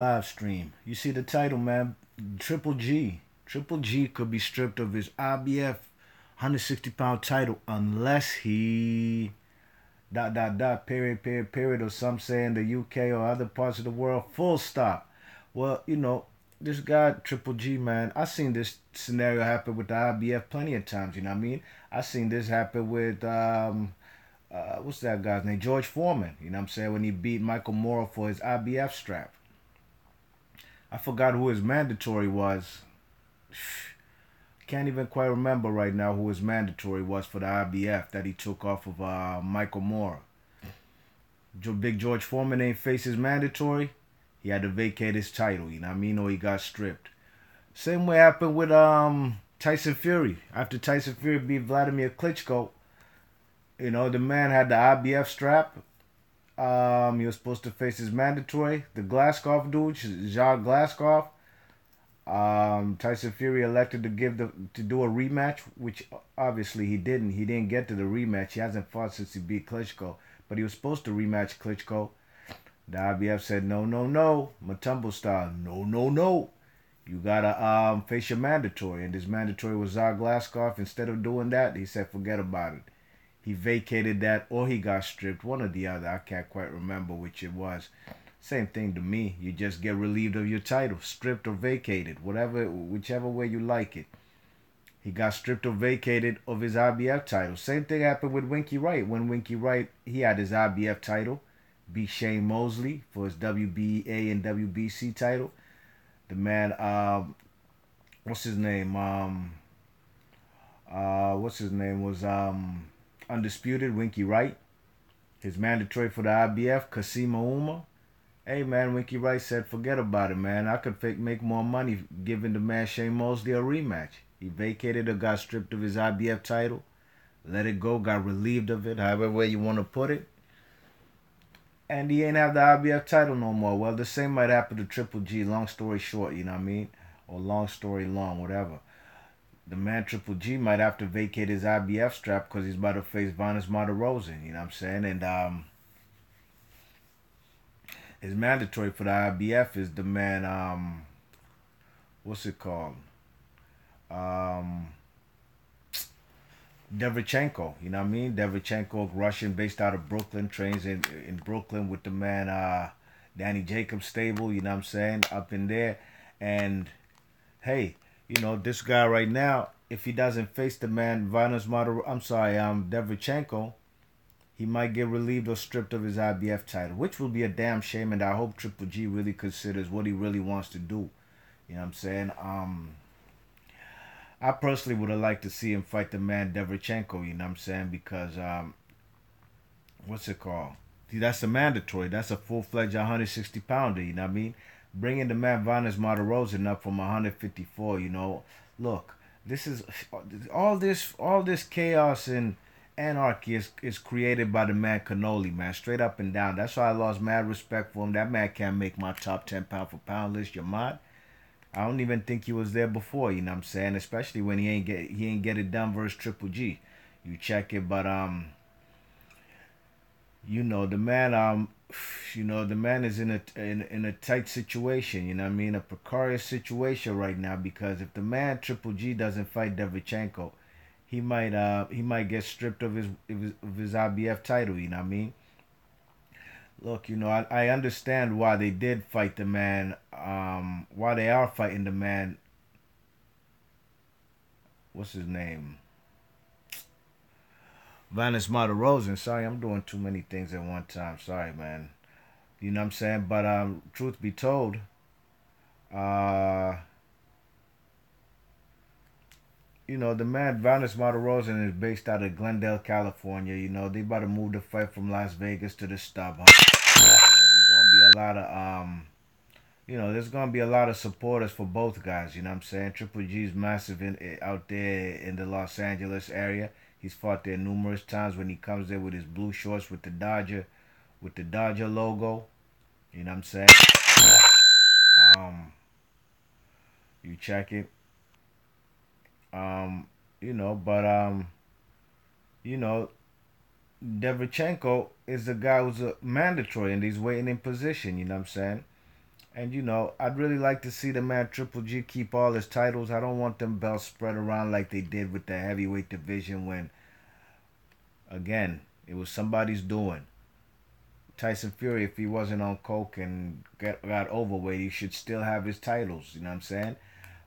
live stream. You see the title, man. Triple G. Triple G could be stripped of his IBF 160-pound title unless he period or some say in the UK or other parts of the world, full stop. Well, this guy Triple G, man, I seen this scenario happen with the IBF plenty of times. You know what I mean? I seen this happen with what's that guy's name? George Foreman. You know what I'm saying? When he beat Michael Moore for his IBF strap. I forgot who his mandatory was. Can't even quite remember right now who his mandatory was for the IBF that he took off of Michael Moore. Big George Foreman ain't face his mandatory. He had to vacate his title. You know what I mean? Or he got stripped. Same way happened with Tyson Fury. After Tyson Fury beat Vladimir Klitschko, the man had the IBF strap. He was supposed to face his mandatory, the Glaskov dude, Jar Glaskov. Tyson Fury elected to do a rematch, which obviously he didn't. He didn't get to the rematch. He hasn't fought since he beat Klitschko, but he was supposed to rematch Klitschko. The IBF said no, no, no, Matumbo style, no, no, no. You gotta face your mandatory, and his mandatory was Jar Glaskov. Instead of doing that, he said forget about it. He vacated that, or he got stripped, one or the other. I can't quite remember which it was. Same thing to me. You just get relieved of your title, stripped or vacated, whichever way you like it. He got stripped or vacated of his IBF title. Same thing happened with Winky Wright. When Winky Wright, he had his IBF title, beat Shane Mosley for his WBA and WBC title. The man, what's his name? What's his name was undisputed Winky Wright. His mandatory for the IBF, Kasima Uma. Hey man, Winky Wright said, forget about it, man. I could make more money giving the man Shane Mosley a rematch. He vacated or got stripped of his IBF title, let it go, got relieved of it, however way you want to put it. And he ain't have the IBF title no more. Well, the same might happen to Triple G, long story short, you know what I mean? Or long story long, whatever. The man Triple G might have to vacate his IBF strap because he's about to face Vanes Martirosyan, you know what I'm saying? And his mandatory for the IBF is the man, what's it called? Um, Derevchenko, you know what I mean? Derevchenko, Russian, based out of Brooklyn, trains in Brooklyn with the man Danny Jacobs stable, you know what I'm saying? Up in there. And hey, this guy right now, if he doesn't face the man Derevchenko, he might get relieved or stripped of his IBF title, which will be a damn shame. And I hope Triple G really considers what he really wants to do. You know what I'm saying? I personally would have liked to see him fight the man Derevchenko. You know what I'm saying? Because what's it called? See, that's a mandatory. That's a full-fledged 160 pounder. You know what I mean? Bringing the man Vanes Martirosyan up from 154. Look, this is all this chaos and anarchy is created by the man Canoli, man, straight up and down. That's why I lost mad respect for him. That man can't make my top 10 pound for pound list. Your mod. I don't even think he was there before. You know what I'm saying? Especially when he ain't get it done versus Triple G. You check it, but the man the man is in a tight situation. You know what I mean? A precarious situation right now because if the man Triple G doesn't fight Derevchenko, he might get stripped of his IBF title. You know what I mean? Look, I understand why they did fight the man. Why they are fighting the man. What's his name? Vanes Martirosyan. Sorry, I'm doing too many things at one time. Sorry, man. You know what I'm saying? But truth be told, uh, the man Vanes Martirosyan is based out of Glendale, California. They about to move the fight from Las Vegas to the Stub. There's gonna be a lot of there's gonna be a lot of supporters for both guys. You know what I'm saying? Triple G's massive out there in the Los Angeles area. He's fought there numerous times when he comes there with his blue shorts with the Dodger logo. You know what I'm saying? Um, you check it. Um, but you know, Derevchenko is the guy who's a mandatory and he's waiting in position. You know what I'm saying? And I'd really like to see the man Triple G keep all his titles. I don't want them belts spread around like they did with the heavyweight division when, again, it was somebody's doing. Tyson Fury, if he wasn't on coke and got overweight, he should still have his titles. You know what I'm saying?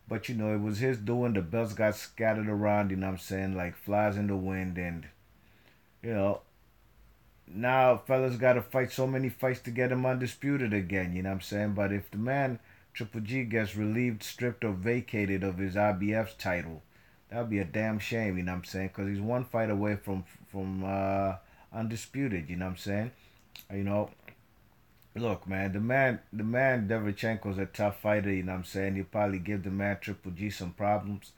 But it was his doing. The belts got scattered around. You know what I'm saying? Like flies in the wind, and you know now fellas got to fight so many fights to get him undisputed again. You know what I'm saying? But if the man Triple G gets relieved, stripped, or vacated of his IBF title, that'd be a damn shame. You know what I'm saying? Because he's one fight away from undisputed. You know what I'm saying? You know, look, man, the man Derevchenko's a tough fighter. You know what I'm saying? He'll probably give the man Triple G some problems.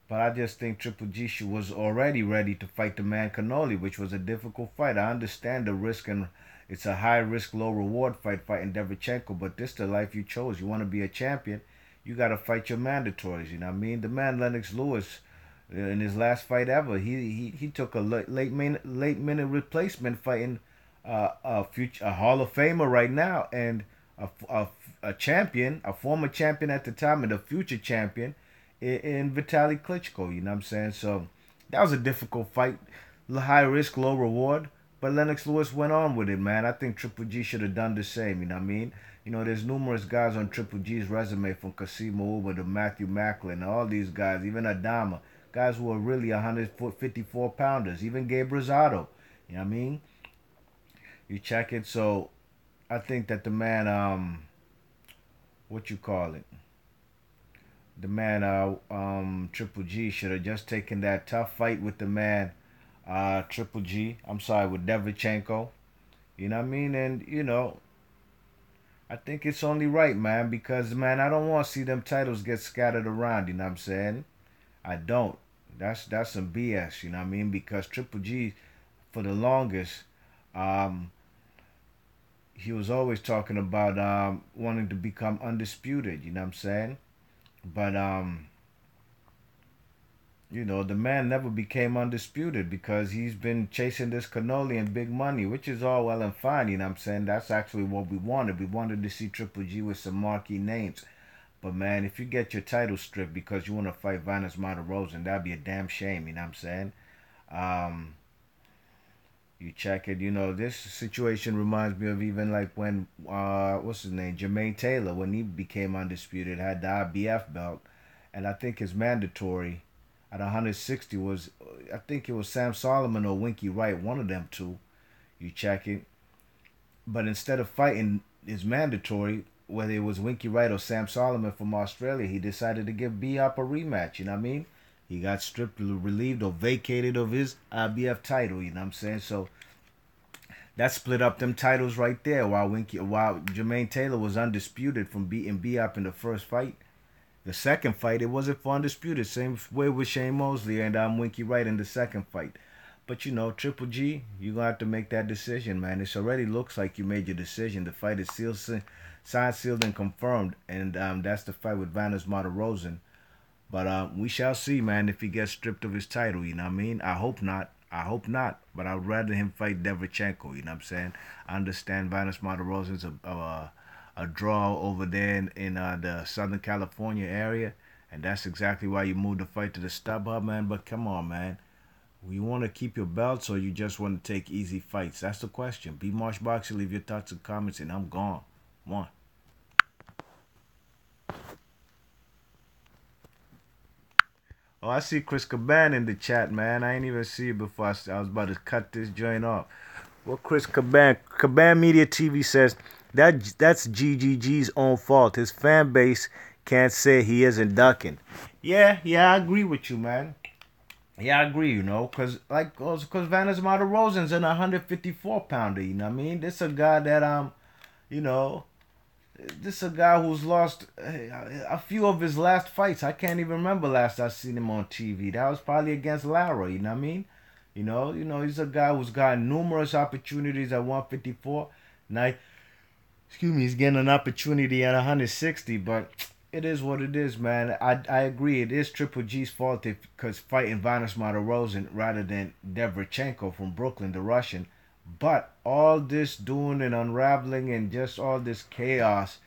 But I just think Triple G was already ready to fight the man Canoli, which was a difficult fight. I understand the risk, and it's a high risk, low reward fight fighting Derevchenko, but this is the life you chose. You want to be a champion, you got to fight your mandatories. You know what I mean? The man Lennox Lewis, in his last fight ever, he took a late minute replacement fighting a Hall of Famer right now, and a champion, a former champion at the time, and a future champion in Vitaly Klitschko. You know what I'm saying? So that was a difficult fight, high risk, low reward. But Lennox Lewis went on with it, man. I think Triple G should have done the same. You know what I mean? There's numerous guys on Triple G's resume, from Kassim Uber to Matthew Macklin, all these guys, even Adama, guys who are really 154 pounders, even Gabe Rosado. You know what I mean? You check it. So I think that the man, what you call it? The man, Triple G should have just taken that tough fight with the man, Triple G. I'm sorry, with Derevchenko. You know what I mean? And I think it's only right, man, because man, I don't want to see them titles get scattered around. You know what I'm saying? I don't. That's some BS. You know what I mean? Because Triple G, for the longest, um, he was always talking about wanting to become undisputed. You know what I'm saying? But the man never became undisputed because he's been chasing this cannoli and big money, which is all well and fine. You know what I'm saying? That's actually what we wanted. We wanted to see Triple G with some marquee names. But man, if you get your title stripped because you want to fight Vanes Martirosyan, that'd be a damn shame. You know what I'm saying? Um, you check it. This situation reminds me of even like when what's his name, Jermaine Taylor, when he became undisputed, had the IBF belt, and I think his mandatory at 160 was, I think it was Sam Solomon or Winky Wright, one of them two. You check it. But instead of fighting his mandatory, whether it was Winky Wright or Sam Solomon from Australia, he decided to give B-Hop a rematch. You know what I mean? He got stripped, relieved, or vacated of his IBF title. You know what I'm saying? So that split up them titles right there. While Jermaine Taylor was undisputed from beating B-Hop in the first fight, the second fight, it wasn't for undisputed. Same way with Shane Mosley and Winky Wright in the second fight. But Triple G, you're going to have to make that decision, man. It already looks like you made your decision. The fight is signed, sealed, and confirmed. And that's the fight with Vanes Martirosyan. But we shall see, man, if he gets stripped of his title. You know what I mean? I hope not. I hope not. But I'd rather him fight Derevchenko. You know what I'm saying? I understand Vanes Martirosyan's a draw over there in the Southern California area, and that's exactly why you moved the fight to the StubHub, man. But come on, man, you want to keep your belts or you just want to take easy fights? That's the question. B Marsh Boxer, leave your thoughts and comments, and I'm gone. One. Oh, I see Chris Caban in the chat, man. I ain't even see it before. I was about to cut this joint off. Well, Chris Caban Media TV says that's GGG's own fault. His fan base can't say he isn't ducking. Yeah, I agree with you, man. Yeah, I agree, because Vanes Martirosyan's an 154 pounder. You know what I mean? This a guy that you know, this a guy who's lost a few of his last fights. I can't even remember last I seen him on TV. That was probably against Lara. You know what I mean? He's a guy who's got numerous opportunities at 154. Now, he's getting an opportunity at 160, but it is what it is, man. I agree. It is Triple G's fault because fighting Vanes Martirosyan rather than Derevchenko from Brooklyn, the Russian. But all this doing and unraveling and just all this chaos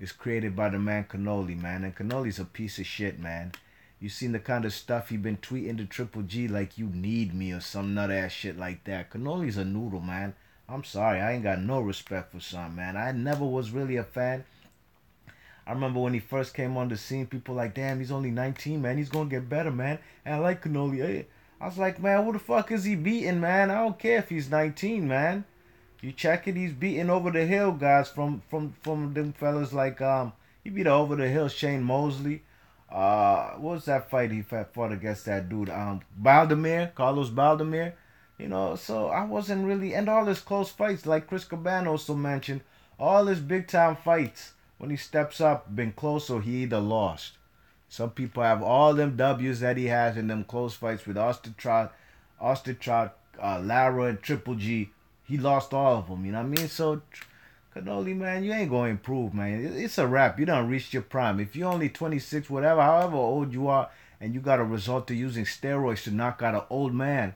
is created by the man Canoli, man. And Canoli's a piece of shit, man. You seen the kind of stuff he been tweeting to Triple G like you need me or some nut ass shit like that. Canoli's a noodle, man. I'm sorry, I ain't got no respect for son, man. I never was really a fan. I remember when he first came on the scene, people like, damn, he's only 19, man. He's gonna get better, man. And I like Canoli. Hey, I was like, man, who the fuck is he beating, man? I don't care if he's 19, man. You check it, he's beating over the hill guys from them fellas like he beat over the hill Shane Mosley. What was that fight he fought against that dude? Baldomir, Carlos Baldomir. You know, so I wasn't really, and all his close fights, like Chris Cabana also mentioned, all his big time fights when he steps up been close or he either lost. Some people have all them W's that he has in them close fights with Austin Trout, Lara, and Triple G. He lost all of them, you know what I mean? So, Canoli, man, you ain't going to improve, man. It's a wrap. You done reached your prime. If you're only 26, whatever, however old you are, and you got a result to using steroids to knock out an old man,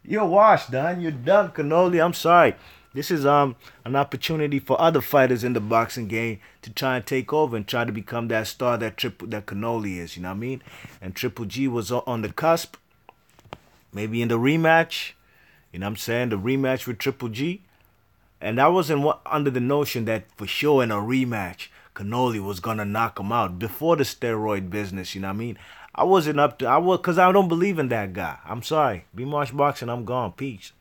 you're washed, done. You're done, Canoli. I'm sorry. This is an opportunity for other fighters in the boxing game to try and take over and try to become that star that Canoli is, you know what I mean? And Triple G was on the cusp, maybe in the rematch. You know what I'm saying? The rematch with Triple G. And I wasn't under the notion that for sure in a rematch, Canoli was going to knock him out before the steroid business, you know what I mean? I wasn't up to, because I don't believe in that guy. I'm sorry. B Marsh Boxing, I'm gone. Peace.